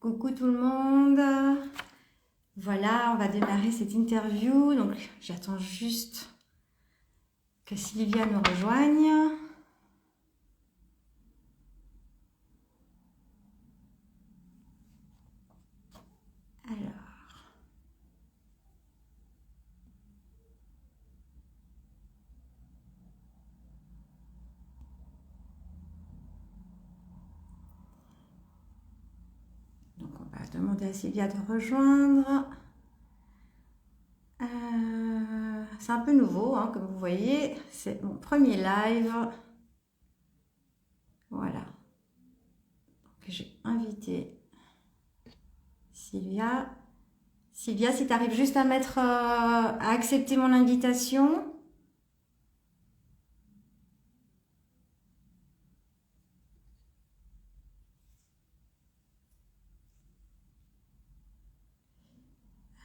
Coucou tout le monde. Voilà, on va démarrer cette interview. Donc, j'attends juste que Sylvia nous rejoigne. Alors, donc on va demander à Sylvia de rejoindre. C'est un peu nouveau, hein, comme vous voyez. C'est mon premier live. Voilà. Donc, j'ai invité Sylvia. Sylvia, si tu arrives juste à accepter mon invitation.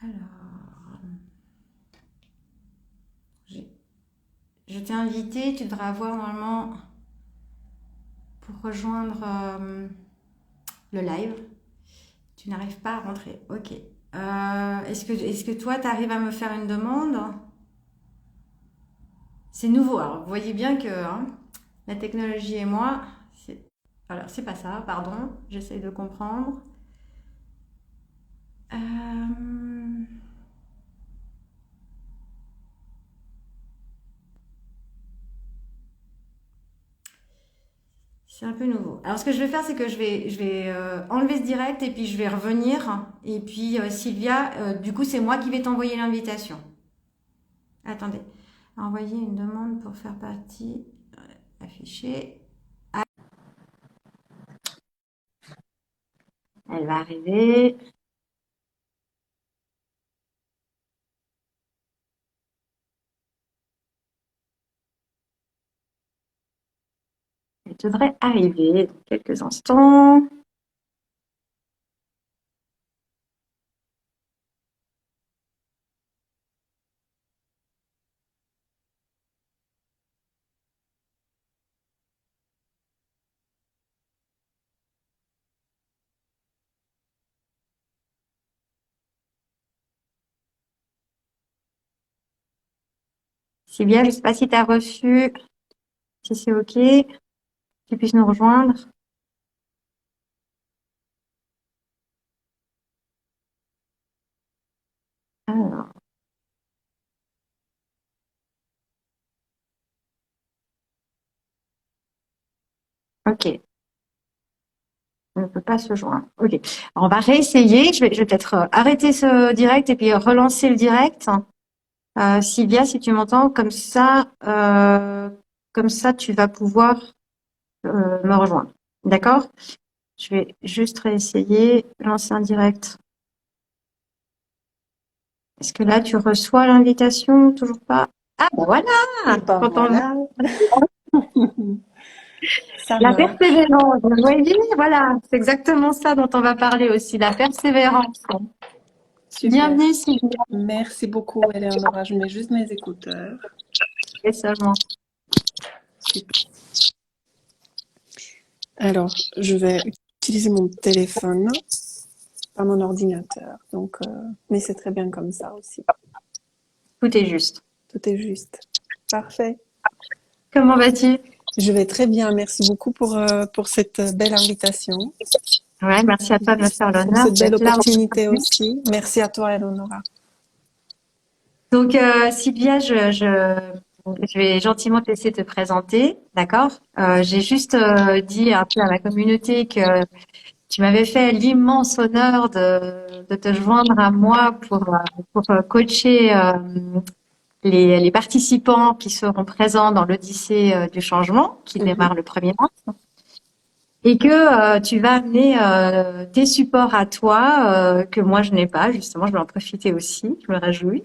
Alors, je t'ai invité, tu devras avoir normalement pour rejoindre le live. Tu n'arrives pas à rentrer. Ok. Est-ce que toi, tu arrives à me faire une demande? C'est nouveau. Alors, vous voyez bien que la technologie et moi, alors c'est pas ça, pardon. J'essaye de comprendre. C'est un peu nouveau. Alors, ce que je vais faire, c'est que je vais enlever ce direct et puis je vais revenir. Et puis, Sylvia, du coup, c'est moi qui vais t'envoyer l'invitation. Attendez. Envoyer une demande pour faire partie. Afficher. Elle va arriver. Elle devrait arriver dans quelques instants. Sylvia, je ne sais pas si tu as reçu, si c'est OK, tu puisses nous rejoindre. Alors, OK. On ne peut pas se joindre. OK. Alors, on va réessayer. Je vais peut-être arrêter ce direct et puis relancer le direct. Sylvia, si tu m'entends, comme ça, tu vas pouvoir me rejoindre. D'accord? Je vais juste réessayer, lancer un direct. Est-ce que là, tu reçois l'invitation? Toujours pas? Ah, ben voilà! Et ben Quand on voilà, ça La marche. persévérance, vous voyez, voilà, c'est exactement ça dont on va parler aussi, la persévérance. Super. Bienvenue, Sylvia, Merci beaucoup, Eleonora. Je mets juste mes écouteurs. et seulement. Super. Alors, je vais utiliser mon téléphone, pas mon ordinateur. Donc, mais c'est très bien comme ça aussi. Tout est juste. Tout est juste. Parfait. Comment vas-tu? Je vais très bien. Merci beaucoup pour cette belle invitation, Ouais, merci à toi de me faire pour l'honneur cette belle d'être là opportunité aujourd'hui. aussi. Merci à toi, Eleonora. Donc, Sylvia, je vais gentiment te laisser te présenter, d'accord? J'ai juste dit un peu à la communauté que tu m'avais fait l'immense honneur de te joindre à moi pour coacher les participants qui seront présents dans l'Odyssée du changement, qui Mhm. démarre le 1er mars, et que tu vas amener tes supports à toi, que moi je n'ai pas, justement, je vais en profiter aussi, je me réjouis,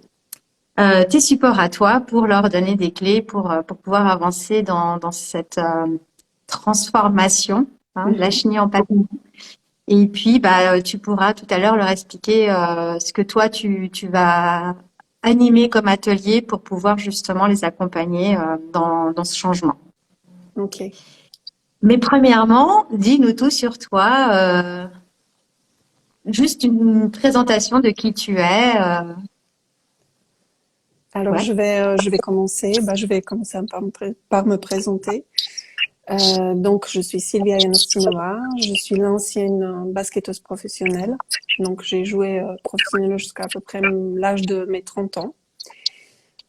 tes supports à toi pour leur donner des clés pour pouvoir avancer dans cette transformation, de la Mhm. chimie empathique. Et puis, bah, tu pourras tout à l'heure leur expliquer ce que toi, tu vas animer comme atelier pour pouvoir justement les accompagner dans ce changement. Ok. Mais premièrement, dis-nous tout sur toi. juste une présentation de qui tu es. Alors, Ouais. je vais commencer. Je vais commencer par me présenter. Donc, je suis Silvia Yanostínova. Je suis l'ancienne basketteuse professionnelle. Donc, j'ai joué professionnelle jusqu'à à peu près l'âge de mes 30 ans.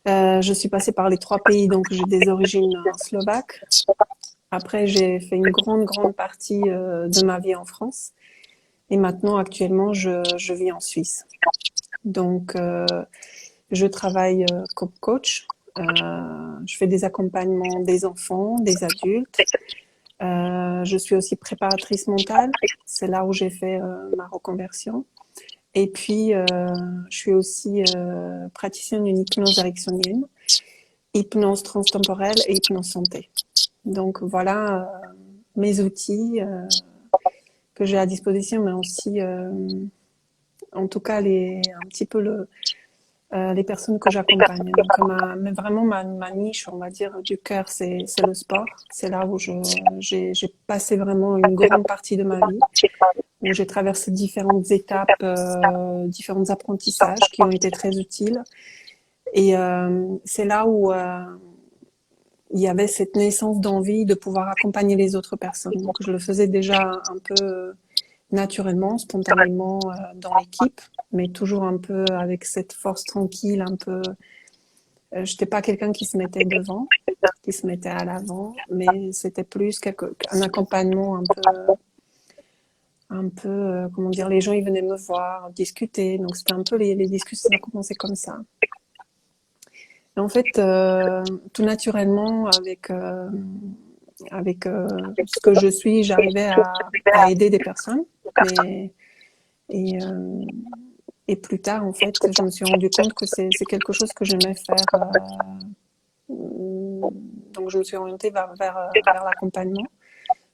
Je suis passée par les 3 pays, donc j'ai des origines slovaques. Après, j'ai fait une grande partie de ma vie en France. Et maintenant, actuellement, je vis en Suisse. Donc, je travaille comme coach. Je fais des accompagnements des enfants, des adultes. Je suis aussi préparatrice mentale. C'est là où j'ai fait ma reconversion. Et puis, je suis aussi praticienne d'une hypnose ericksonienne, hypnose transtemporelle et hypnose santé. Donc voilà mes outils que j'ai à disposition, mais aussi, en tout cas, un petit peu les personnes que j'accompagne. Donc mais vraiment ma niche, on va dire, du cœur, c'est le sport. C'est là où j'ai passé vraiment une grande partie de ma vie, où j'ai traversé différentes étapes, différents apprentissages qui ont été très utiles. Et c'est là où il y avait cette naissance d'envie de pouvoir accompagner les autres personnes. Donc je le faisais déjà un peu naturellement, spontanément dans l'équipe, mais toujours un peu avec cette force tranquille, un peu. J'étais pas quelqu'un qui se mettait devant, qui se mettait à l'avant, mais c'était plus un accompagnement un peu, comment dire, les gens ils venaient me voir, discuter, donc c'était un peu les discussions, ça a commencé comme ça. Et en fait, tout naturellement, avec ce que je suis, j'arrivais à aider des personnes. Mais, et, euh, et plus tard, en fait, je me suis rendu compte que c'est quelque chose que j'aimais faire. Donc, je me suis orientée vers l'accompagnement.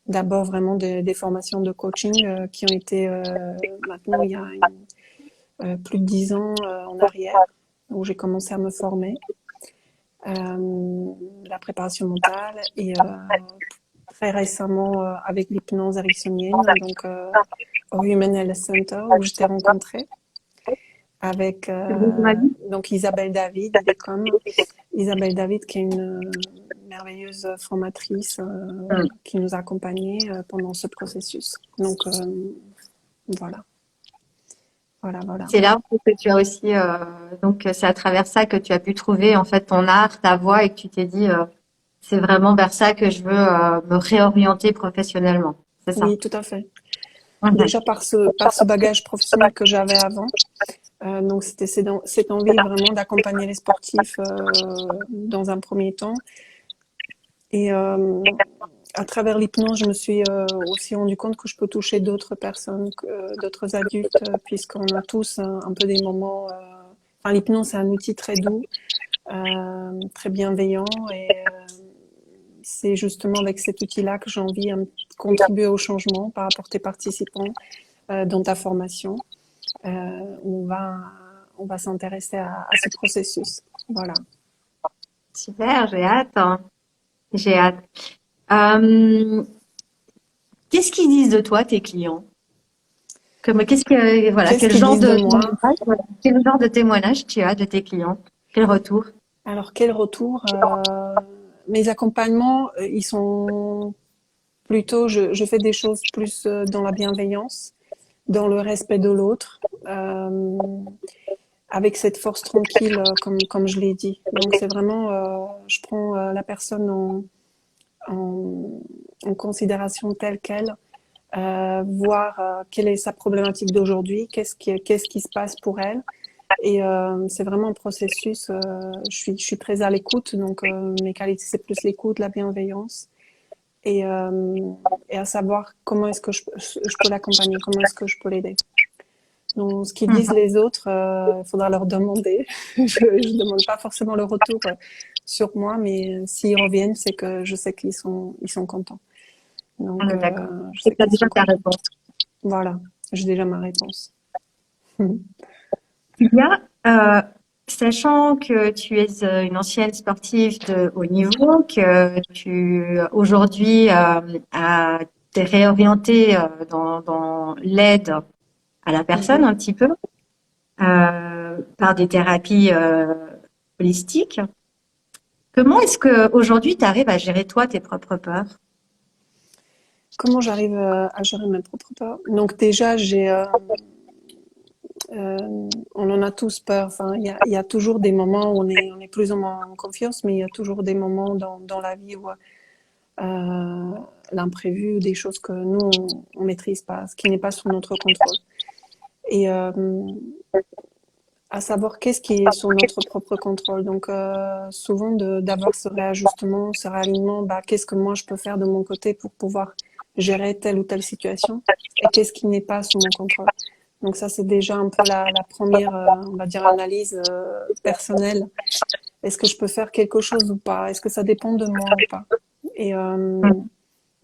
D'abord, vraiment des formations de coaching qui ont été maintenant, il y a plus de 10 ans en arrière, où j'ai commencé à me former. La préparation mentale et très récemment avec l'hypnose ericksonienne, donc au Human Health Center où je t'ai rencontrée avec donc Isabelle David, Isabelle David qui est une merveilleuse formatrice qui nous a accompagnés pendant ce processus. Donc voilà, voilà. C'est là que tu as aussi, donc c'est à travers ça que tu as pu trouver en fait ton art, ta voix et que tu t'es dit, c'est vraiment vers ça que je veux me réorienter professionnellement. C'est ça. Oui, tout à fait. Mhm. Déjà par ce bagage professionnel que j'avais avant. Donc c'était cette envie vraiment d'accompagner les sportifs dans un premier temps. Et à travers l'hypnose, je me suis aussi rendu compte que je peux toucher d'autres personnes, d'autres adultes, puisqu'on a tous un peu des moments. Enfin, l'hypnose, c'est un outil très doux, très bienveillant, et c'est justement avec cet outil-là que j'ai envie de contribuer au changement par rapport à tes participants dans ta formation. On va s'intéresser à ce processus. Voilà. Super, j'ai hâte, hein. J'ai hâte. Euh, qu'est-ce qu'ils disent de toi, tes clients? Qu'est-ce que, voilà, Qu'est-ce qu'ils disent de moi? quel genre de témoignage tu as de tes clients? Quel retour? Alors, quel retour? Mes accompagnements, ils sont plutôt, je fais des choses plus dans la bienveillance, dans le respect de l'autre, avec cette force tranquille, comme je l'ai dit. Donc, c'est vraiment, je prends la personne en, en considération telle qu'elle, voir quelle est sa problématique d'aujourd'hui, qu'est-ce qui se passe pour elle. Et c'est vraiment un processus. Je suis très à l'écoute, donc mes qualités c'est plus l'écoute, la bienveillance, et, euh, et à savoir comment est-ce que je peux l'accompagner, comment est-ce que je peux l'aider. Donc ce qu'ils disent Mhm. les autres, il faudra leur demander. Je demande pas forcément le retour sur moi, mais s'ils reviennent, c'est que je sais ils sont contents. On Donc est d'accord. je Et sais tu as qu'ils déjà sont ta contents. réponse. Voilà, j'ai déjà ma réponse. Il y a, sachant que tu es une ancienne sportive de haut niveau, que tu aujourd'hui t'es réorientée dans l'aide à la personne Mhm. un petit peu par des thérapies holistiques. Comment est-ce que aujourd'hui tu arrives à gérer toi tes propres peurs? Comment j'arrive à gérer mes propres peurs? Donc déjà, on en a tous peur. Enfin, il y a toujours des moments où on est plus ou moins en confiance, mais il y a toujours des moments dans la vie où l'imprévu, des choses que nous on maîtrise pas, ce qui n'est pas sous notre contrôle. Et à savoir qu'est-ce qui est sous notre propre contrôle. Donc souvent d'avoir ce réajustement, ce réalignement, bah, qu'est-ce que moi je peux faire de mon côté pour pouvoir gérer telle ou telle situation et qu'est-ce qui n'est pas sous mon contrôle. Donc ça c'est déjà un peu la première, on va dire, analyse personnelle. Est-ce que je peux faire quelque chose ou pas? Est-ce que ça dépend de moi ou pas? Et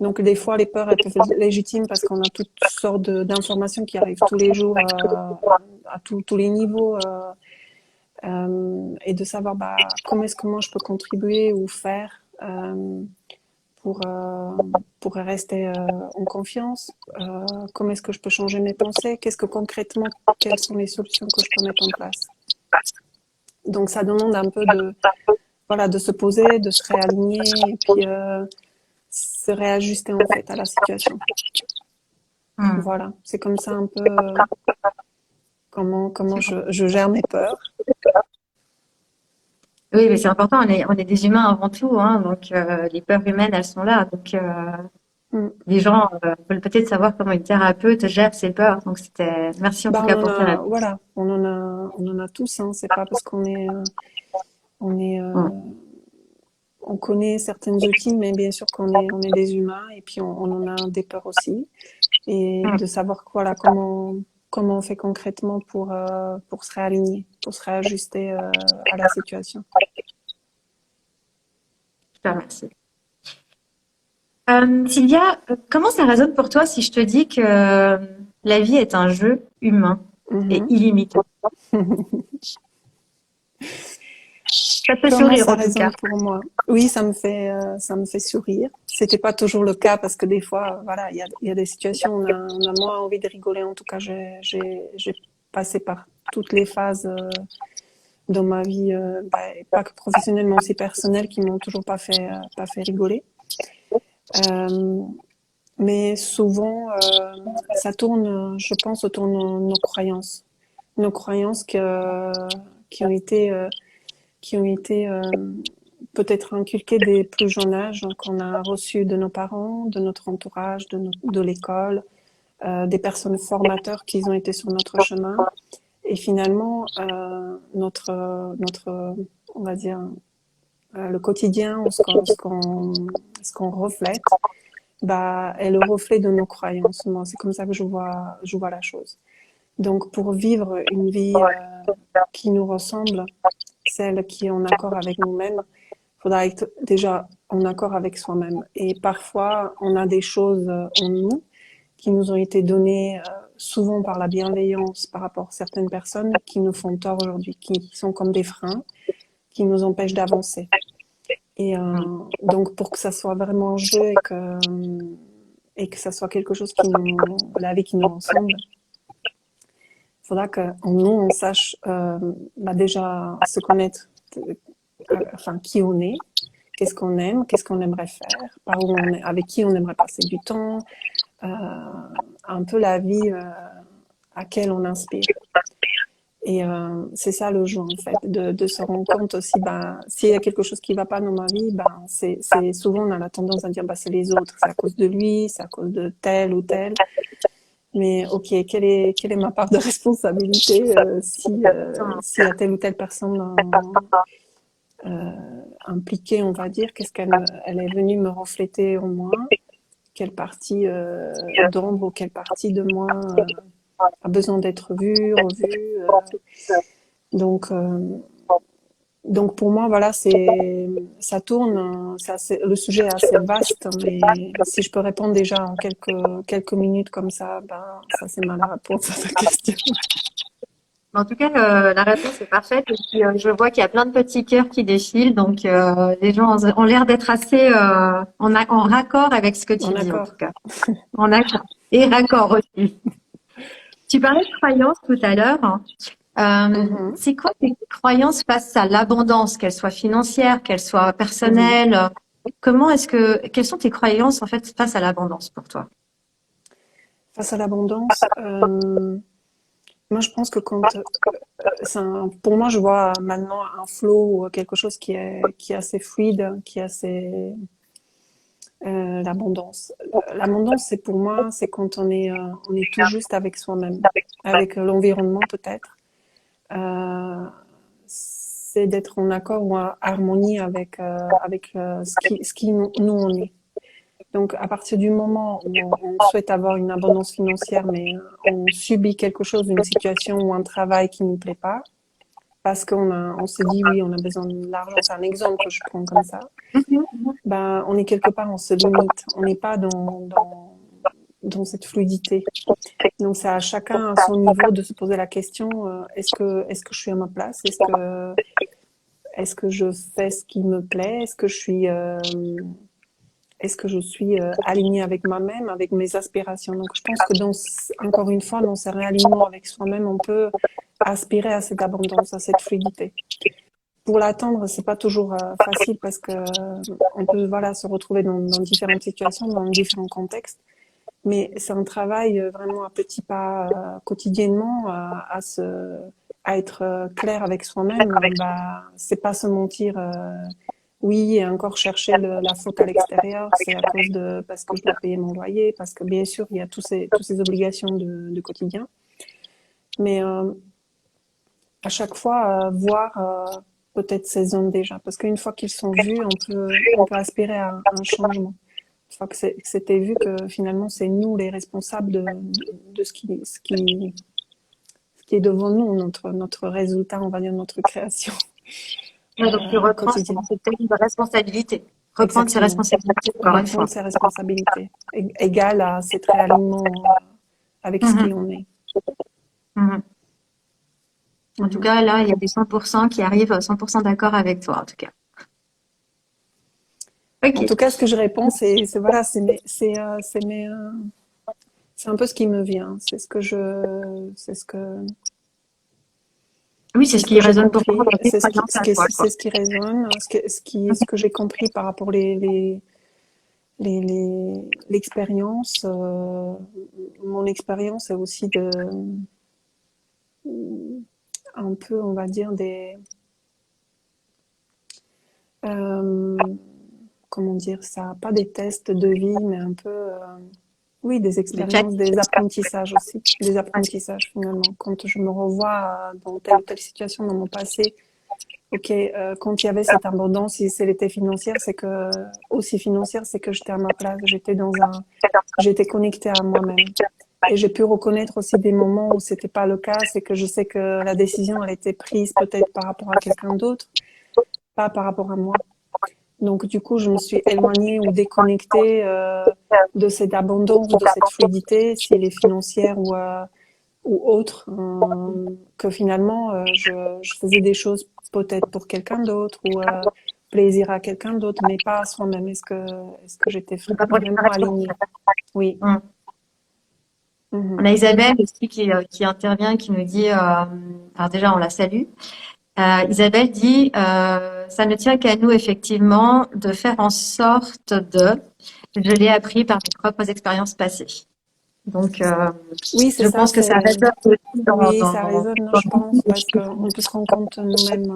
donc des fois les peurs elles peuvent être légitimes parce qu'on a toutes sortes d'informations qui arrivent tous les jours à tous les niveaux. Et de savoir bah, comment est-ce que moi je peux contribuer ou faire pour, euh, pour rester en confiance, comment est-ce que je peux changer mes pensées, qu'est-ce que concrètement, quelles sont les solutions que je peux mettre en place. Donc ça demande un peu voilà, de se poser, de se réaligner et puis se réajuster en fait à la situation. Hmm. Voilà, c'est comme ça un peu comment je gère mes peurs. Oui, mais c'est important. On est des humains avant tout, hein, donc les peurs humaines, elles sont là. Donc Mm. les gens veulent peut-être savoir comment une thérapeute gère ses peurs. Donc c'était merci en tout Bah, cas pour tes réponses. voilà, on en a tous. Hein. C'est pas parce on est, on connaît certains outils, mais bien sûr on est des humains et puis on en a des peurs aussi. Et Hmm. de savoir voilà comment on fait concrètement pour se réaligner, pour se réajuster à la situation. Je te remercie. Sylvia, comment ça résonne pour toi si je te dis que la vie est un jeu humain et Mhm. illimité? Ça peut Comment sourire ça en tout cas. résonne pour moi? Oui, ça me fait sourire. C'était pas toujours le cas parce que des fois, voilà, il y a des situations où on a moins envie de rigoler. En tout cas, j'ai passé par toutes les phases dans ma vie, bah, pas que professionnelle, mais aussi personnelle, qui m'ont toujours pas fait rigoler. Euh, mais souvent, ça tourne, je pense, autour de nos croyances qui ont été qui ont été peut-être inculquées dès plus jeune âge, qu'on a reçues de nos parents, de notre entourage, de l'école, des personnes formateurs qui ont été sur notre chemin. Et finalement, on va dire, le quotidien, ou ce qu'on reflète, bah, est le reflet de nos croyances. Moi, c'est comme ça que je vois la chose. Donc, pour vivre une vie qui nous ressemble, celle qui est en accord avec nous-mêmes, il faudra être déjà en accord avec soi-même. Et parfois, on a des choses en nous qui nous ont été données souvent par la bienveillance par rapport à certaines personnes qui nous font tort aujourd'hui, qui sont comme des freins, qui nous empêchent d'avancer. Et donc, pour que ça soit vraiment un jeu et que ça soit quelque chose la vie qui nous ressemble, il faudra qu'en nous, on sache bah déjà se connaître, enfin, qui on est, qu'est-ce qu'on aimerait faire, par où on est, avec qui on aimerait passer du temps, un peu la vie à laquelle on inspire. Et c'est ça le jeu en fait, de se rendre compte aussi, ben, s'il y a quelque chose qui va pas dans ma vie, ben, c'est souvent on a la tendance à dire, bah, c'est les autres, c'est à cause de lui, c'est à cause de tel ou tel. Mais ok, quelle est ma part de responsabilité s'il y a telle ou telle personne impliquée, on va dire, qu'est-ce elle est venue me refléter en moi, quelle partie d'ombre ou quelle partie de moi a besoin d'être vue, revue. Donc, euh, donc pour moi, voilà, ça tourne, le sujet est assez vaste, mais si je peux répondre déjà en quelques minutes comme ça, ben, ça c'est ma réponse à ta question. En tout cas, la réponse est parfaite. Et puis, je vois qu'il y a plein de petits cœurs qui défilent. Donc, les gens ont l'air d'être assez en raccord avec ce que tu En dis, en accord. tout cas. En accord. Et raccord aussi. Tu parlais de croyances tout à l'heure. Mhm. C'est quoi tes croyances face à l'abondance, qu'elle soit financière, qu'elle soit Mhm. personnelle? Quelles sont tes croyances en fait face à l'abondance pour toi? Face à l'abondance, moi je pense que pour moi je vois maintenant un flow ou quelque chose qui est assez fluide, qui est assez l'abondance. L'abondance, c'est pour moi, c'est quand on est tout juste avec soi-même, avec l'environnement peut-être. C'est d'être en accord ou en harmonie avec ce qui nous on est. Donc, à partir du moment où on souhaite avoir une abondance financière, mais on subit quelque chose, une situation ou un travail qui nous plaît pas, parce on se dit oui, on a besoin de l'argent, c'est un exemple que je prends comme ça, Mhm. ben, on est quelque part, on se limite, on n'est pas dans cette fluidité. Donc, c'est à chacun à son niveau de se poser la question, est-ce que je suis à ma place? Est-ce que je fais ce qui me plaît? Est-ce que je suis alignée avec moi-même, avec mes aspirations? Donc, je pense que encore une fois, dans ce réalignement avec soi-même, on peut aspirer à cette abondance, à cette fluidité. Pour l'atteindre, c'est pas toujours facile parce que on peut voilà se retrouver dans différentes situations, dans différents contextes. Mais c'est un travail vraiment à petits pas quotidiennement à être clair avec soi-même. Bah, c'est pas se mentir. Oui, et encore chercher la faute à l'extérieur, c'est à cause de parce que je dois payer mon loyer, parce que bien sûr il y a toutes ces obligations de quotidien. Mais à chaque fois voir peut-être ces zones déjà, parce qu'une fois qu'ils sont vus, on peut aspirer à un changement. Une fois que c'était vu que finalement c'est nous les responsables de ce qui est devant nous, notre résultat, on va dire notre création Ouais, donc tu reprends quotidienne. ce thème de responsabilité. Reprendre ses Exactement. responsabilités encore une Reprendre fois. ses responsabilités, égale à cet réalignement avec ce qui Mhm. on est. Mhm. En tout Mhm. cas, là, il y a des 100% qui arrivent 100% d'accord avec toi, en tout cas. En Ok. tout cas, ce que je réponds, voilà, c'est un peu ce qui me vient. Oui, c'est C'est ce ce que qui j'ai résonne pour toi compris. dans tes croyances à toi, quoi. C'est ce qui résonne, ce que j'ai compris par rapport l'expérience. Mon expérience est aussi un peu, on va dire, euh, comment dire ça, pas des tests de vie, mais un peu, oui, des Le chat. expériences, des apprentissages aussi, des apprentissages finalement. Quand je me revois dans telle ou telle situation dans mon passé, ok, quand il y avait cette abondance, si elle était financière, c'est que aussi financière, c'est que j'étais à ma place, j'étais connectée à moi-même. Et j'ai pu reconnaître aussi des moments où c'était pas le cas, c'est que je sais que la décision elle était prise peut-être par rapport à quelqu'un d'autre, pas par rapport à moi. Donc du coup, je me suis éloignée ou déconnectée de cette abondance, de cette fluidité, si elle est financière ou autre, que finalement je faisais des choses peut-être pour quelqu'un d'autre ou plaisir à quelqu'un d'autre, mais pas à soi-même. Est-ce que j'étais C'est pas pour vraiment disparaître. alignée? Oui. Hum. On Mhm. a Isabelle aussi qui intervient, qui nous dit, alors déjà on la salue. Isabelle dit, ça ne tient qu'à nous effectivement de faire en sorte je l'ai appris par mes propres expériences passées. Donc, Oui, c'est je ça. pense que ça C'est résonne aussi oui, ça résonne, non, dans je pense, parce qu'on peut se rendre compte nous-mêmes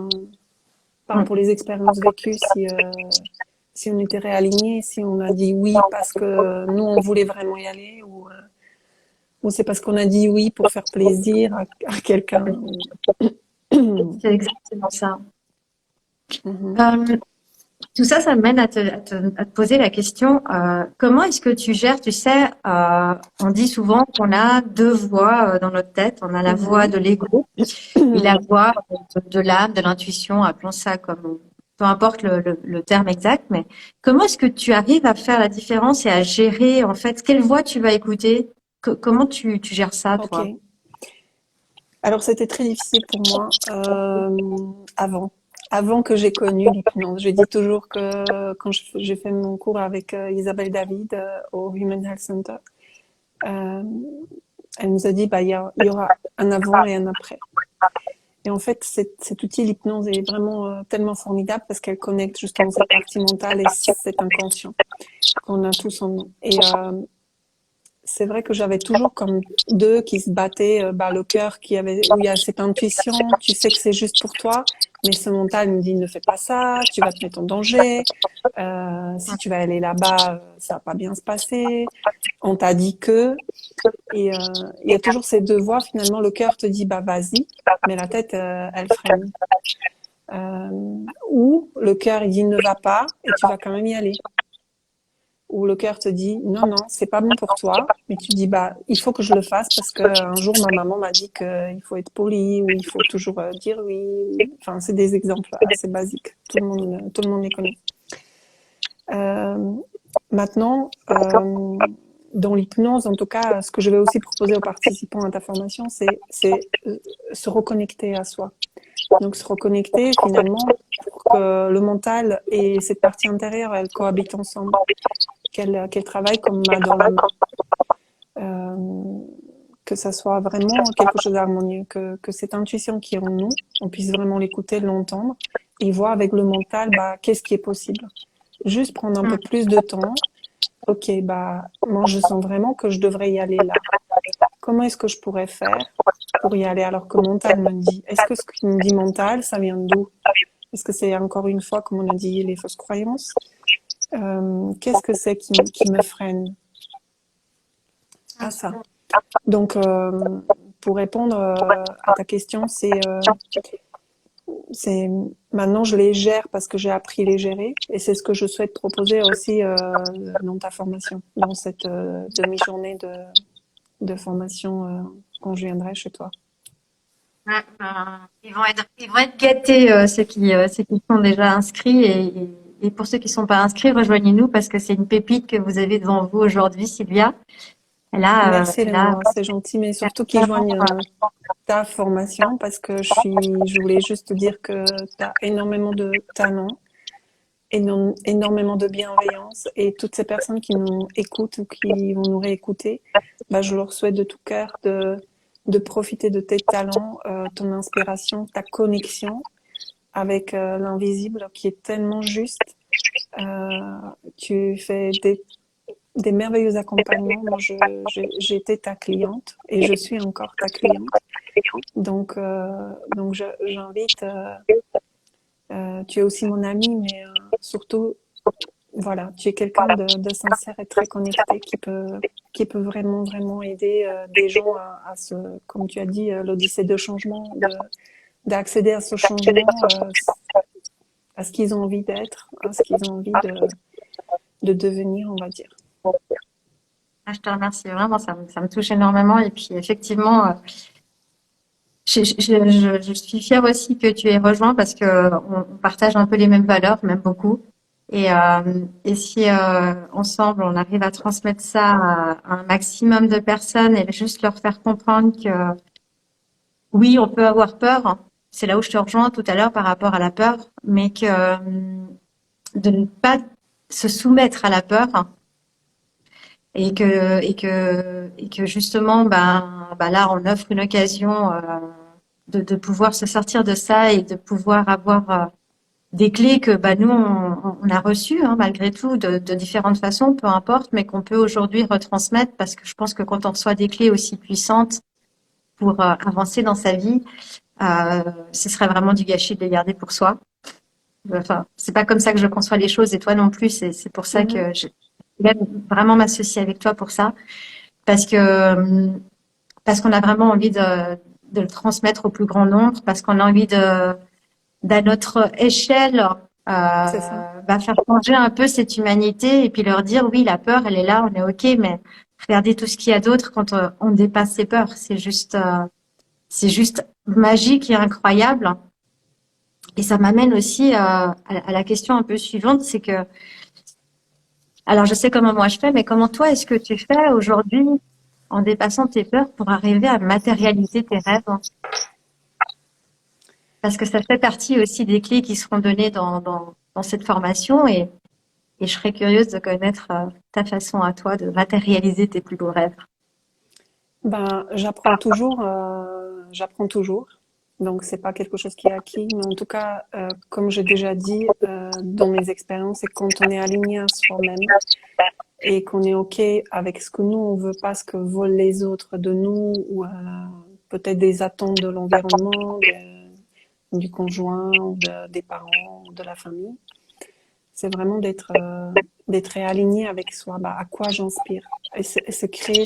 par Hum. rapport aux expériences vécues si on était réaligné, si on a dit oui parce que nous on voulait vraiment y aller ou c'est parce qu'on a dit oui pour faire plaisir à quelqu'un. C'est exactement ça. Mhm. Euh, Tout ça, ça me mène à te poser la question, comment est-ce que tu gères, tu sais, on dit souvent qu'on a deux voix dans notre tête. On a la voix Mhm. de l'ego et la voix de l'âme, de l'intuition, appelons ça comme, peu importe le terme exact, mais comment est-ce que tu arrives à faire la différence et à gérer, en fait, quelle voix tu vas écouter? Comment tu gères ça, Ok. toi? Alors c'était très difficile pour moi avant que j'ai connu l'hypnose. Je dis toujours que quand j'ai fait mon cours avec Isabelle David au Human Health Center, euh, elle nous a dit, il y aura un avant et un après. Et en fait, cet outil, l'hypnose, est vraiment tellement formidable parce qu'elle connecte justement cette partie mentale et cet inconscient qu'on a tous en nous. Et c'est vrai que j'avais toujours comme deux qui se battaient, le cœur où il y a cette intuition, tu sais que c'est juste pour toi, mais ce mental me dit ne fais pas ça, tu vas te mettre en danger, si tu vas aller là-bas, ça va pas bien se passer, on t'a dit que, et il y a toujours ces deux voix, finalement le cœur te dit bah vas-y, mais la tête elle freine. Ou le cœur il dit ne va pas et tu vas quand même y aller. Où le cœur te dit non, non, c'est pas bon pour toi, mais tu dis bah il faut que je le fasse parce que un jour ma maman m'a dit qu'il faut être poli ou il faut toujours dire oui. Enfin, c'est des exemples assez basiques. Tout le monde les connaît. Euh, Maintenant, dans l'hypnose, en tout cas, ce que je vais aussi proposer aux participants à ta formation, c'est se reconnecter à soi. Donc se reconnecter finalement pour que le mental et cette partie intérieure, elles cohabitent ensemble, qu'elles travaillent comme main dans la main, que ça soit vraiment quelque chose d'harmonieux, que cette intuition qui est en nous, on puisse vraiment l'écouter, l'entendre et voir avec le mental, qu'est-ce qui est possible. Juste prendre un peu plus de temps. Ok, moi je sens vraiment que je devrais y aller là. Comment est-ce que je pourrais faire pour y aller alors que mental me dit? Est-ce que ce qui me dit mental, ça vient d'où? Est-ce que c'est encore une fois, comme on a dit, les fausses croyances? Qu'est-ce que c'est qui me freine à ça? Donc, pour répondre à ta question, c'est maintenant je les gère parce que j'ai appris les gérer et c'est ce que je souhaite proposer aussi dans ta formation, dans cette demi-journée de formation quand je viendrai chez toi. Ouais, ils vont être gâtés ceux qui sont déjà inscrits et pour ceux qui sont pas inscrits, rejoignez-nous parce que c'est une pépite que vous avez devant vous aujourd'hui, Sylvia. Merci Elle a Léonore, c'est gentil, mais surtout qu'ils joignent ta formation parce que je voulais juste te dire que tu as énormément de talent, énormément de bienveillance et toutes ces personnes qui nous écoutent ou qui vont nous réécouter, je leur souhaite de tout cœur de profiter de tes talents, ton inspiration, ta connexion avec l'invisible qui est tellement juste. Tu fais des merveilleux accompagnements. Moi, j'étais ta cliente et je suis encore ta cliente. Donc j'invite. Tu es aussi mon amie, mais surtout, voilà, tu es quelqu'un de sincère et très connecté qui peut vraiment, vraiment aider des gens à comme tu as dit, l'odyssée de changement, d'accéder à ce changement, à ce qu'ils ont envie d'être, à ce qu'ils ont envie de devenir, on va dire. je te remercie vraiment, ça me touche énormément et puis effectivement, je suis fière aussi que tu aies rejoint parce que on partage un peu les mêmes valeurs, même beaucoup. Et si ensemble on arrive à transmettre ça à un maximum de personnes et juste leur faire comprendre que oui, on peut avoir peur. C'est là où je te rejoins tout à l'heure par rapport à la peur, mais que de ne pas se soumettre à la peur et que justement là on offre une occasion de pouvoir se sortir de ça et de pouvoir avoir des clés que nous on a reçues malgré tout de différentes façons, peu importe, mais qu'on peut aujourd'hui retransmettre parce que je pense que quand on reçoit des clés aussi puissantes pour avancer dans sa vie, ce serait vraiment du gâchis de les garder pour soi. Enfin, c'est pas comme ça que je conçois les choses et toi non plus. C'est pour ça que je vais vraiment m'associer avec toi pour ça parce que parce qu'on a vraiment envie de le transmettre au plus grand nombre, parce qu'on a envie d'à notre échelle, C'est ça. faire changer un peu cette humanité et puis leur dire oui, la peur, elle est là, on est ok, mais regardez tout ce qu'il y a d'autre quand on dépasse ses peurs. C'est juste magique et incroyable. Et ça m'amène aussi à la question un peu suivante, c'est que, alors je sais comment moi je fais, mais comment toi est-ce que tu fais aujourd'hui en dépassant tes peurs pour arriver à matérialiser tes rêves? Parce que ça fait partie aussi des clés qui seront données dans cette formation et je serais curieuse de connaître ta façon à toi de matérialiser tes plus beaux rêves. Ben, j'apprends toujours. Donc, c'est pas quelque chose qui est acquis, mais en tout cas, comme j'ai déjà dit, dans mes expériences, c'est quand on est aligné à soi-même et qu'on est OK avec ce que nous, on veut pas ce que veulent les autres de nous ou peut-être des attentes de l'environnement, du conjoint ou des parents ou de la famille. C'est vraiment d'être réaligné avec soi. Bah, à quoi j'inspire et se créer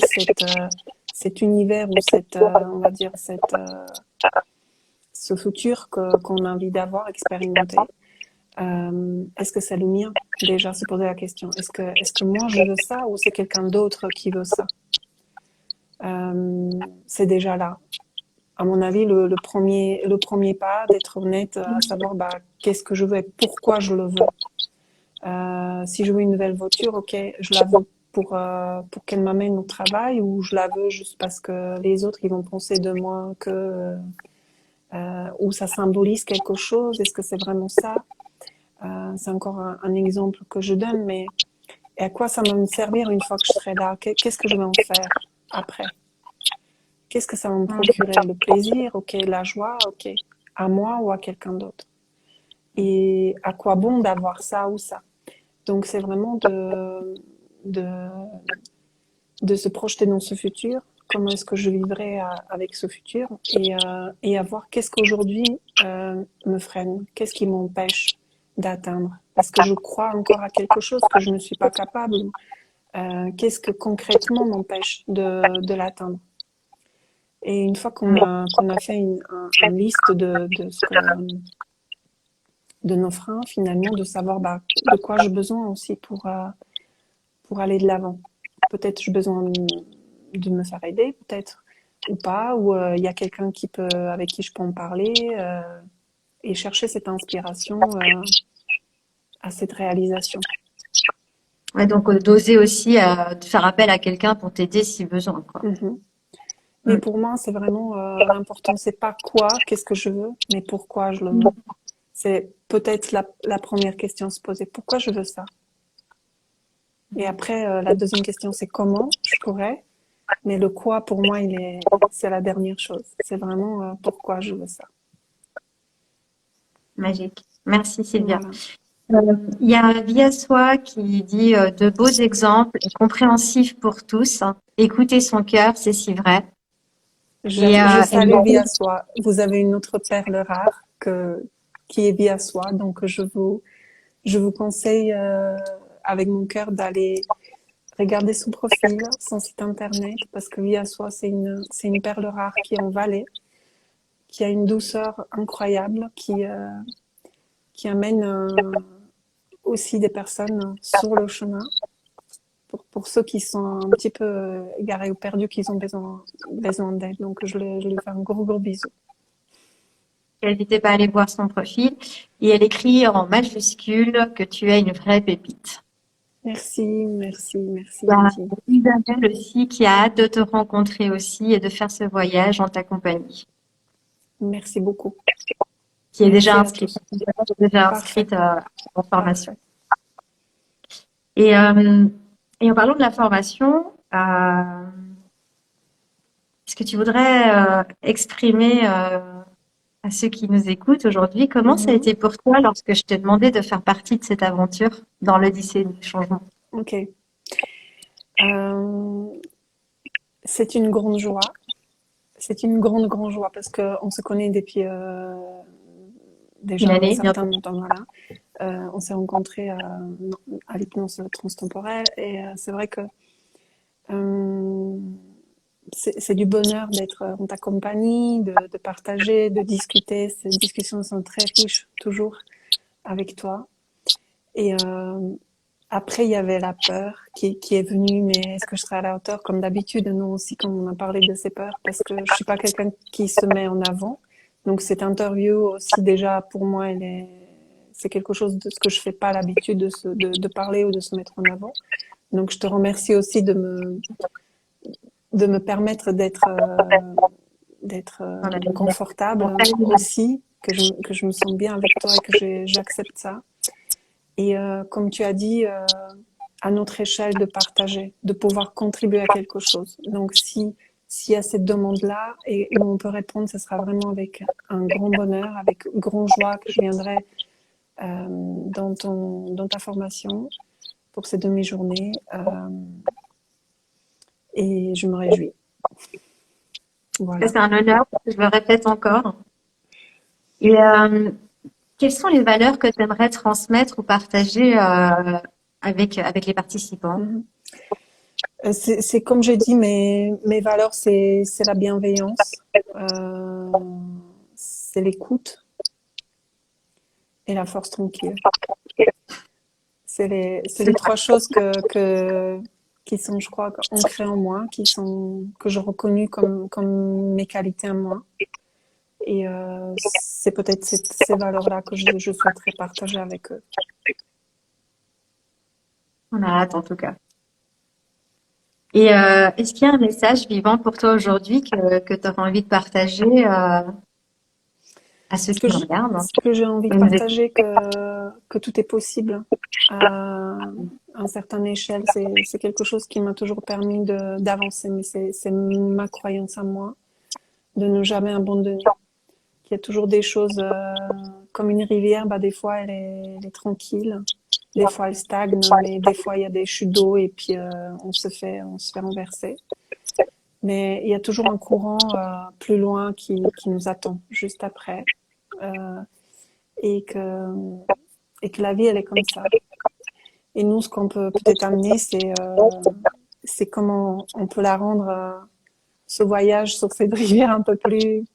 cet univers ou on va dire ce futur qu'on a envie d'avoir, expérimenté. Est-ce que c'est le mien? Déjà, se poser la question. Est-ce que moi je veux ça ou c'est quelqu'un d'autre qui veut ça? C'est déjà là. À mon avis, le premier pas, d'être honnête, à savoir bah, qu'est-ce que je veux et pourquoi je le veux. Si je veux une nouvelle voiture, ok, je la veux pour qu'elle m'amène au travail ou je la veux juste parce que les autres ils vont penser de moi que ou ça symbolise quelque chose. Est-ce que c'est vraiment ça? C'est encore un exemple que je donne, mais et à quoi ça va me servir une fois que je serai là? Qu'est-ce que je vais en faire après? Qu'est-ce que ça va me procurer? Le plaisir, ok, la joie, ok, à moi ou à quelqu'un d'autre? Et à quoi bon d'avoir ça ou ça? Donc c'est vraiment de, de se projeter dans ce futur. Comment est-ce que je vivrai avec ce futur et à voir qu'est-ce qu'aujourd'hui me freine, qu'est-ce qui m'empêche d'atteindre. Est-ce que je crois encore à quelque chose que je ne suis pas capable? Qu'est-ce que concrètement m'empêche de l'atteindre? Et une fois qu'on a fait une liste de nos freins, finalement, de savoir bah, de quoi j'ai besoin aussi pour aller de l'avant. Peut-être j'ai besoin de me faire aider, peut-être, ou pas, ou il y a quelqu'un avec qui je peux en parler et chercher cette inspiration à cette réalisation. Ouais, donc d'oser aussi de faire appel à quelqu'un pour t'aider si besoin, quoi. Mhm. Mais Mm. pour moi, c'est vraiment l'important, c'est pas quoi, qu'est-ce que je veux, mais pourquoi je le veux. C'est peut-être la première question à se poser. Pourquoi je veux ça? Et après, la deuxième question, c'est comment je pourrais. Mais le quoi, pour moi, c'est la dernière chose. C'est vraiment pourquoi je veux ça. Magique. Merci Sylvia. Voilà. Il y a Viasoi qui dit de beaux exemples et compréhensifs pour tous. Écouter son cœur, c'est si vrai. Je Et salue Via Soi. Vous avez une autre perle rare qui est Via Soi. Donc, je vous conseille avec mon cœur d'aller regarder son profil, son site internet, parce que Via Soi, c'est une perle rare qui est en Valais, qui a une douceur incroyable, qui amène aussi des personnes sur le chemin. Pour ceux qui sont un petit peu égarés ou perdus, qui ont besoin d'aide. Donc, je lui fais un gros, gros bisou. n'hésitez pas à aller voir son profil. Et elle écrit en majuscule que tu es une vraie pépite. Merci, merci, merci, Il y a Nadine. Isabelle aussi qui a hâte de te rencontrer aussi et de faire ce voyage en ta compagnie, Merci beaucoup. qui est déjà Merci à inscrite, tous. déjà Parfait, inscrite en formation. parfait. Et, euh, et en parlant de la formation, est-ce que tu voudrais exprimer à ceux qui nous écoutent aujourd'hui comment ça a Mhm. été pour toi lorsque je t'ai demandé de faire partie de cette aventure dans l'Odyssée du changement? Ok. Euh, c'est une grande joie. C'est une grande, grande joie parce qu'on se connaît depuis Une déjà un année, certain bientôt. temps. Voilà. On s'est rencontrés à l'hypnose transtemporelle et c'est vrai que euh, c'est du bonheur d'être en ta compagnie, de partager, de discuter. Ces discussions sont très riches toujours avec toi. Et après, il y avait la peur qui est venue, mais est-ce que je serai à la hauteur? Comme d'habitude, nous aussi, quand on a parlé de ces peurs, parce que je suis pas quelqu'un qui se met en avant. Donc cette interview aussi déjà pour moi, c'est quelque chose de ce que je fais pas l'habitude de parler ou de se mettre en avant. Donc je te remercie aussi de me permettre d'être Voilà. confortable aussi, que je me sens bien avec toi et que j'accepte ça. Et comme tu as dit, à notre échelle de partager, de pouvoir contribuer à quelque chose. Donc si s'il y a cette demande-là et où on peut répondre, ce sera vraiment avec un grand bonheur, avec grande joie que je viendrai dans ta formation pour ces demi-journées et je me réjouis. Voilà. C'est un honneur, je le répète encore. Et quelles sont les valeurs que tu aimerais transmettre ou partager avec les participants? Mhm. C'est comme j'ai dit, mes valeurs, c'est la bienveillance, c'est l'écoute et la force tranquille. C'est les trois choses qui sont, je crois, ancrées en moi, que je reconnais comme mes qualités à moi. Et c'est peut-être ces valeurs-là que je souhaiterais partager avec eux. On a hâte en tout cas. Et est-ce qu'il y a un message vivant pour toi aujourd'hui que tu auras envie de partager à ceux Ce que qui nous je- regardent? ce que j'ai envie de partager, que tout est possible à une certaine échelle, c'est quelque chose qui m'a toujours permis d'avancer, mais c'est ma croyance à moi, de ne jamais abandonner. Il y a toujours des choses comme une rivière, bah des fois elle est tranquille, des fois elle stagne, mais des fois il y a des chutes d'eau et puis on se fait renverser. Mais il y a toujours un courant plus loin qui nous attend juste après euh, et que et que la vie elle est comme ça. Et nous ce qu'on peut peut-être amener c'est comment on peut la rendre ce voyage sur cette rivière un peu plus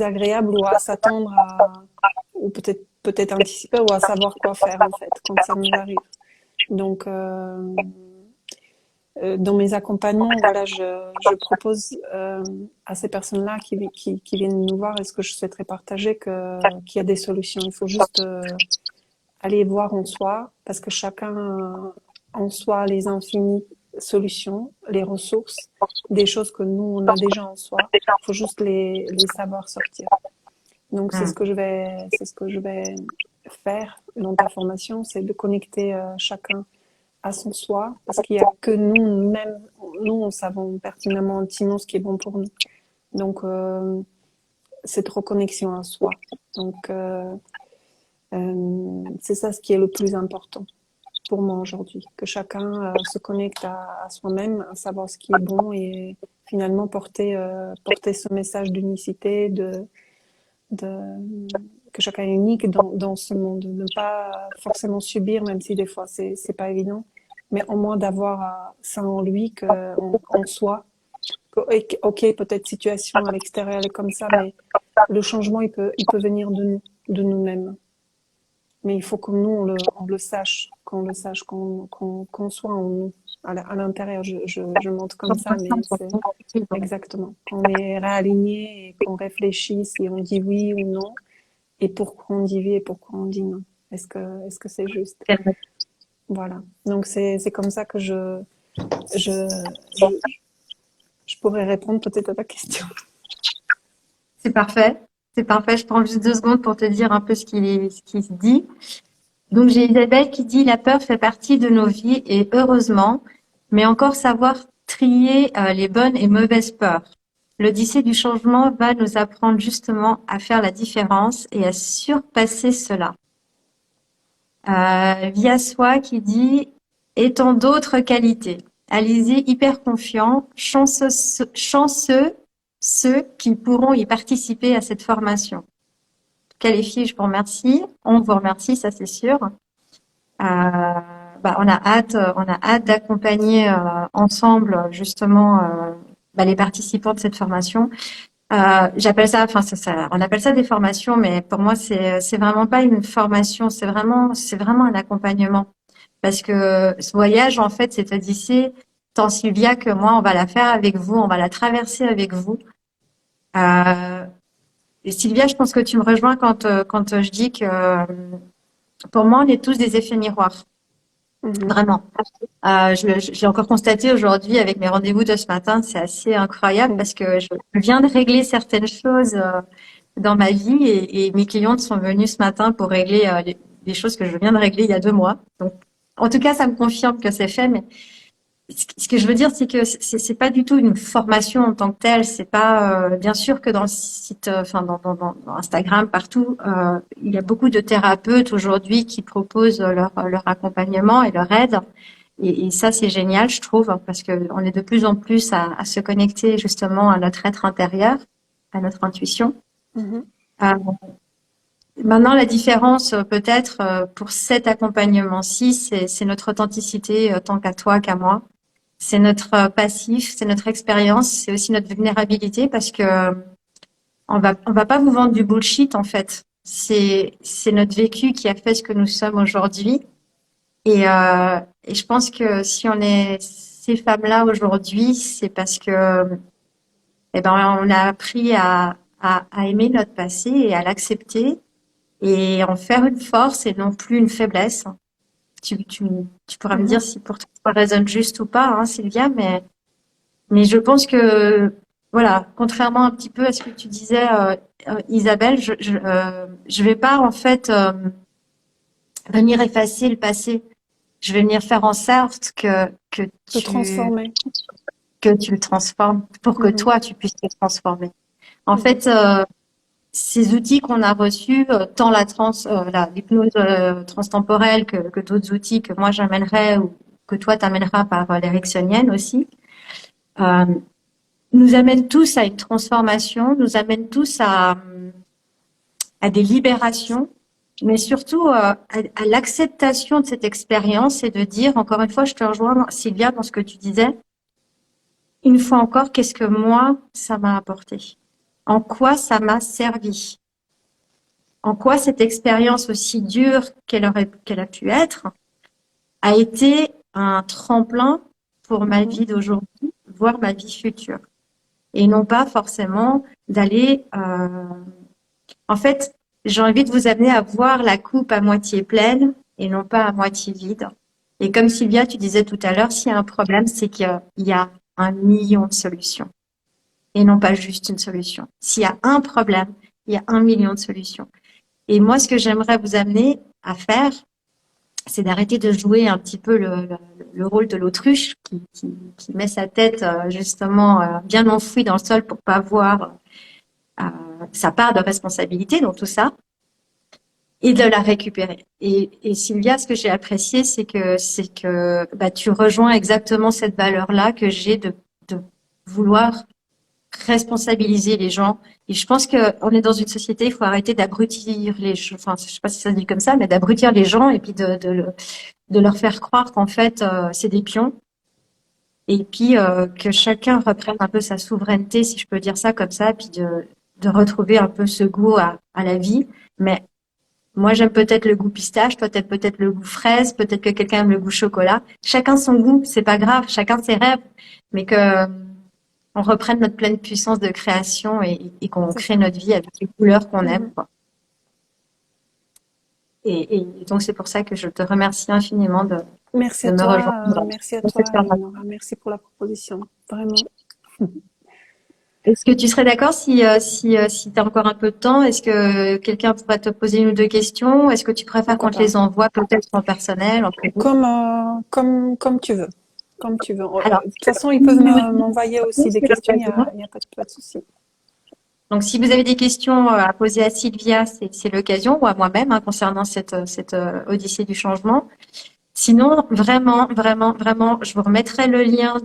agréable ou à s'attendre à ou peut-être anticiper ou à savoir quoi faire en fait quand ça nous arrive. Donc dans mes accompagnements, voilà, je propose à ces personnes-là qui viennent nous voir, est-ce que je souhaiterais partager qu'il y a des solutions. Il faut juste aller voir en soi, parce que chacun en soi a les infinies solutions, les ressources, des choses que nous on a déjà en soi. Il faut juste les savoir sortir. Donc Hmm. c'est ce que je vais faire dans ta formation, c'est de connecter chacun à son soi, parce qu'il y a que nous-mêmes, nous savons pertinemment, intimement ce qui est bon pour nous. Donc cette reconnexion à soi. Donc c'est ça ce qui est le plus important pour moi aujourd'hui, que chacun se connecte à soi-même, à savoir ce qui est bon et finalement porter ce message d'unicité, de que chacun est unique dans ce monde, de ne pas forcément subir, même si des fois c'est pas évident, mais au moins d'avoir ça en lui, en soi. Ok, peut-être situation à l'extérieur est comme ça, mais le changement il peut venir de nous-mêmes. Mais il faut que nous on le sache, qu'on soit en nous, à l'intérieur. Je montre comme ça, mais c'est exactement. Qu'on est réaligné et qu'on réfléchit si on dit oui ou non, et pourquoi on dit oui et pourquoi on dit non. Est-ce que c'est juste? Voilà. Donc c'est comme ça que je, je, je pourrais répondre peut-être à ta question. C'est parfait. C'est parfait. Je prends juste 2 secondes pour te dire un peu ce qui se dit. Donc, j'ai Isabelle qui dit la peur fait partie de nos vies et heureusement, mais encore savoir trier les bonnes et mauvaises peurs. L'Odyssée du changement va nous apprendre justement à faire la différence et à surpasser cela. Via Soi qui dit et tant d'autres qualités. Allez-y hyper confiant, chanceux ceux qui pourront y participer à cette formation. Qualifié, je vous remercie. On vous remercie, ça c'est sûr. On a hâte d'accompagner ensemble justement les participants de cette formation. J'appelle ça, enfin on appelle ça des formations, mais pour moi c'est vraiment pas une formation, c'est vraiment un accompagnement parce que ce voyage en fait, cette odyssée, tant Sylvia que moi, on va la faire avec vous, on va la traverser avec vous. Et Sylvia, je pense que tu me rejoins quand je dis que pour moi, on est tous des effets miroirs. Vraiment. Je l'ai encore constaté aujourd'hui avec mes rendez-vous de ce matin. C'est assez incroyable parce que je viens de régler certaines choses dans ma vie et mes clientes sont venues ce matin pour régler les choses que je viens de régler il y a 2 mois. Donc, en tout cas, ça me confirme que c'est fait. Mais ce que je veux dire, c'est que c'est pas du tout une formation en tant que telle. C'est pas bien sûr que dans le site, enfin dans Instagram partout, il y a beaucoup de thérapeutes aujourd'hui qui proposent leur accompagnement et leur aide. Et ça, c'est génial, je trouve, parce que on est de plus en plus à se connecter justement à notre être intérieur, à notre intuition. Mhm. Euh, Maintenant, la différence, peut-être, pour cet accompagnement-ci, c'est notre authenticité, tant qu'à toi qu'à moi. C'est notre passif, c'est notre expérience, c'est aussi notre vulnérabilité parce que on va pas vous vendre du bullshit en fait. C'est notre vécu qui a fait ce que nous sommes aujourd'hui. Et je pense que si on est ces femmes-là aujourd'hui, c'est parce que eh ben on a appris à aimer notre passé et à l'accepter et en faire une force et non plus une faiblesse. Tu pourras me dire Mhm. si pour toi ça résonne juste ou pas, hein, Sylvia, mais je pense que, voilà, contrairement un petit peu à ce que tu disais, Isabelle, je vais pas en fait venir effacer le passé. Je vais venir faire en sorte De transformer. que tu le transformes pour que Mhm. toi tu puisses te transformer. En Mhm. fait, ces outils qu'on a reçus, tant l'hypnose transtemporelle que d'autres outils que moi j'amènerai ou que toi t'amèneras par l'éricksonienne aussi. Euh, nous amènent tous à une transformation, nous amènent tous à des libérations, mais surtout à l'acceptation de cette expérience et de dire, encore une fois, je te rejoins, Sylvia, dans ce que tu disais, une fois encore, qu'est-ce que moi, ça m'a apporté? En quoi ça m'a servi? En quoi cette expérience aussi dure qu'elle a pu être a été un tremplin pour ma Mhm. vie d'aujourd'hui, voire ma vie future? Et non pas forcément d'aller en fait, j'ai envie de vous amener à voir la coupe à moitié pleine et non pas à moitié vide. Et comme Sylvia, tu disais tout à l'heure, s'il y a un problème, c'est qu'il y a un million de solutions et non pas juste une solution. S'il y a un problème, il y a un million de solutions. Et moi, ce que j'aimerais vous amener à faire, c'est d'arrêter de jouer un petit peu le rôle de l'autruche qui met sa tête justement bien enfouie dans le sol pour pas voir euh, sa part de responsabilité dans tout ça et de la récupérer. Et Sylvia, ce que j'ai apprécié, c'est que bah, tu rejoins exactement cette valeur-là que j'ai de vouloir responsabiliser les gens. Et je pense que on est dans une société, il faut arrêter d'abrutir les gens. Enfin, je sais pas si ça se dit comme ça, mais d'abrutir les gens et puis de leur faire croire qu'en fait c'est des pions. Et puis que chacun reprenne un peu sa souveraineté, si je peux dire ça comme ça, puis de retrouver un peu ce goût à la vie. Mais moi, j'aime peut-être le goût pistache, toi, t'aimes peut-être le goût fraise, peut-être que quelqu'un aime le goût chocolat. Chacun son goût, c'est pas grave, chacun ses rêves, mais que on reprenne notre pleine puissance de création et qu'on C'est crée ça. notre vie avec les couleurs qu'on aime, Mhm. quoi. Et donc, c'est pour ça que je te remercie infiniment Merci de à me toi, rejoindre merci à dans toi, cette formation. Eleonora. Merci pour la proposition. Vraiment. Est-ce que tu serais d'accord si tu as encore un peu de temps, est-ce que quelqu'un pourrait te poser une ou deux questions? Est-ce que tu préfères qu'on Pourquoi te pas? les envoie peut-être en personnel, en privé? Comme tu veux. Comme tu veux. Alors, De toute façon, ils peuvent m'envoyer aussi des c'est questions, l'occasion. il y a pas de souci. Donc, si vous avez des questions à poser à Sylvia, c'est l'occasion, ou à moi-même, hein, concernant cette odyssée du changement. Sinon, vraiment, vraiment, vraiment, je vous remettrai le lien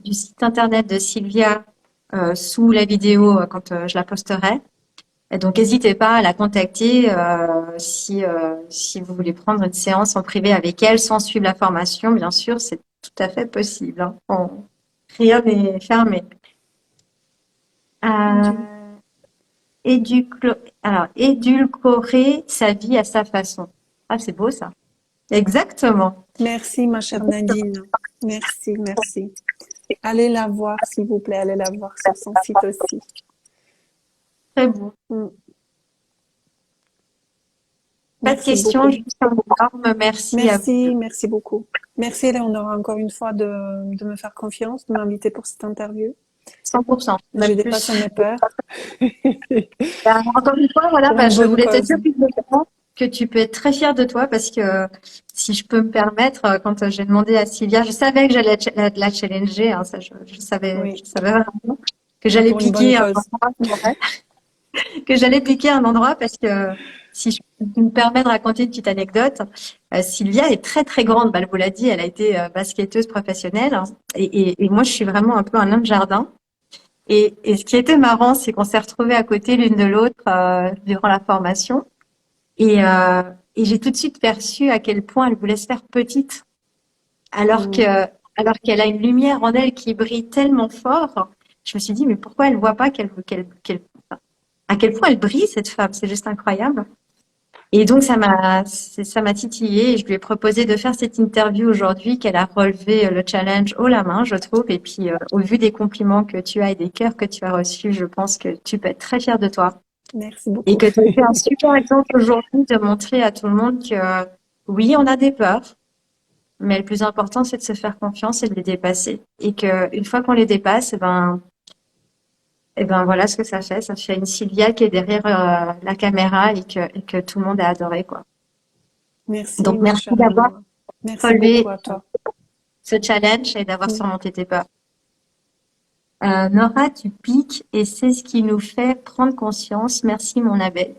du site internet de Sylvia sous la vidéo quand je la posterai. Et donc, n'hésitez pas à la contacter si vous voulez prendre une séance en privé avec elle sans suivre la formation. Bien sûr, c'est tout à fait possible, hein. Rien n'est fermé. Ok. Euh, édulcorer sa vie à sa façon. Ah, c'est beau ça. Exactement. Merci, ma chère Nadine. Merci, merci. Allez la voir, s'il vous plaît. Allez la voir sur son site aussi. Très beau. Mm. Pas de Merci questions, beaucoup. juste un énorme merci à vous deux. Merci, merci beaucoup. Merci, Eleonora, encore une fois de me faire confiance, de m'inviter pour cette interview. 100%, J'ai même plus. dépassé mes peurs Encore une fois, voilà, pour une je bonne voulais te cause. dire publiquement. que tu peux être très fière de toi parce que si je peux me permettre, quand j'ai demandé à Sylvia, je savais que j'allais la challenger, hein, ça Oui, je savais vraiment que c'est j'allais pour une bonne piquer un cause. endroit, ouais, que j'allais piquer un endroit parce que si je peux me permets de raconter une petite anecdote, Sylvia est très très grande, bah, elle vous l'a dit, elle a été basketteuse professionnelle hein, et moi je suis vraiment un peu un nain de jardin. Et ce qui était marrant, c'est qu'on s'est retrouvés à côté l'une de l'autre durant la formation. Et, euh, et j'ai tout de suite perçu à quel point elle voulait se faire petite, alors que, Mm. alors qu'elle a une lumière en elle qui brille tellement fort. Je me suis dit, mais pourquoi elle voit pas à quel point elle brille cette femme? C'est juste incroyable. Et donc ça m'a titillé et je lui ai proposé de faire cette interview aujourd'hui qu'elle a relevé le challenge haut la main, je trouve. Et puis au vu des compliments que tu as et des cœurs que tu as reçus, je pense que tu peux être très fière de toi Merci et beaucoup. que tu as fait un super exemple aujourd'hui de montrer à tout le monde que oui, on a des peurs, mais le plus important c'est de se faire confiance et de les dépasser. Et que une fois qu'on les dépasse, et ben voilà ce que ça fait. Ça fait une Sylvia qui est derrière la caméra et que tout le monde a adoré quoi. Merci, Donc, ma merci chère d'avoir Eleonora. Merci beaucoup relevé à toi. ce challenge et d'avoir Mm. surmonté tes peurs. Nora, tu piques et c'est ce qui nous fait prendre conscience. Merci, mon Abel.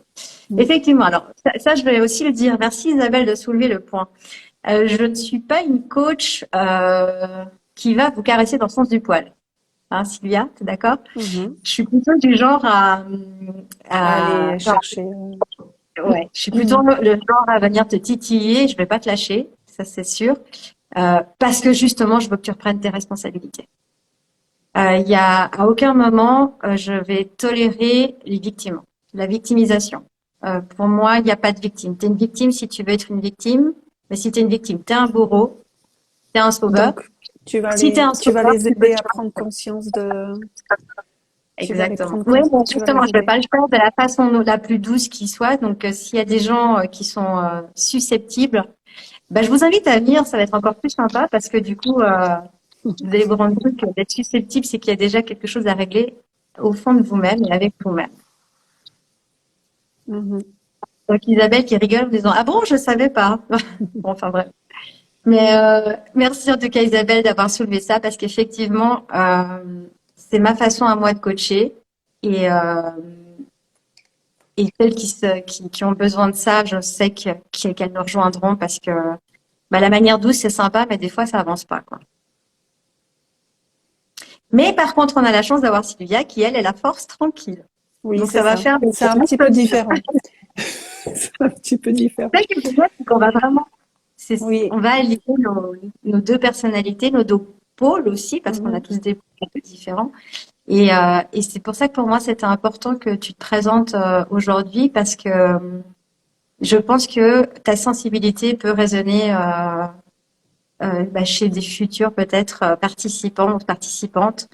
Mm. Effectivement, alors, je vais aussi le dire. Merci, Isabelle, de soulever le point. Je ne suis pas une coach qui va vous caresser dans le sens du poil. Hein, Sylvia, t'es d'accord? Mhm. Je suis plutôt du genre Aller genre, chercher. ouais, je suis plutôt Mm. le genre à venir te titiller. Je vais pas te lâcher, ça c'est sûr. Parce que justement, je veux que tu reprennes tes responsabilités. Il y a à aucun moment je vais tolérer les victimes, la victimisation. Pour moi, il n'y a pas de victime. T'es une victime si tu veux être une victime, mais si t'es une victime, t'es un bourreau, t'es un sauveur. Donc, Si t'es un tu vas sauveur, les tu veux aider à te... prendre conscience de, Exactement. Oui, mais tu vas justement, les je vais aider. pas le faire de la façon la plus douce qui soit. Donc, s'il y a des gens qui sont susceptibles, bah, je vous invite à venir. Ça va être encore plus sympa parce que du coup, vous allez vous rendre compte que d'être susceptible, c'est qu'il y a déjà quelque chose à régler au fond de vous-même et avec vous-même. Mhm. Donc Isabelle qui rigole en disant ah bon, je savais pas. Bon, enfin bref. Mais merci en tout cas Isabelle d'avoir soulevé ça parce qu'effectivement c'est ma façon à moi de coacher et et celles qui ont besoin de ça, je sais qu'elles nous rejoindront parce que bah, la manière douce c'est sympa, mais des fois ça avance pas quoi. Mais par contre on a la chance d'avoir Sylvia qui elle est la force tranquille. Oui, Donc c'est ça va ça. faire des C'est un petit peu différent. C'est un petit peu différent. c'est ça qui est génial, c'est qu'on va vraiment, Oui. on va allier nos deux personnalités, nos deux pôles aussi, parce qu'on a Mhm. tous des pôles un peu différents. Et c'est pour ça que pour moi, c'était important que tu te présentes aujourd'hui, parce que je pense que ta sensibilité peut résonner bah, chez des futurs peut-être participants ou participantes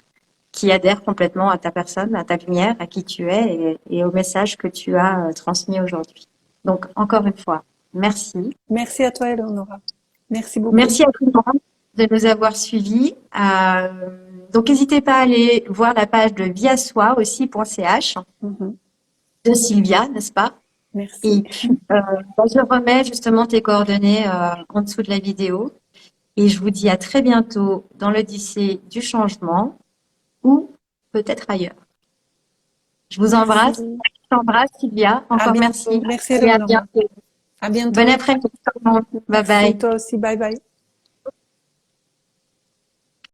qui adhèrent complètement à ta personne, à ta lumière, à qui tu es et au message que tu as transmis aujourd'hui. Donc, encore une fois, merci. Merci à toi, Eleonora. Merci beaucoup. Merci à tout le monde de nous avoir suivis. Donc, n'hésitez pas à aller voir la page de viasoi aussi.ch Mhm. de Sylvia, n'est-ce pas? Et Merci. puis, bah, je remets justement tes coordonnées en dessous de la vidéo. Et je vous dis à très bientôt dans l'Odyssée du changement ou peut-être ailleurs. Je vous embrasse. Merci. Je t'embrasse, Sylvia. À Encore bientôt. merci Merci, et à Eleonora. bientôt. À Bon bientôt. après-midi tout le monde. Bye Merci, bye. toi aussi. Bye bye.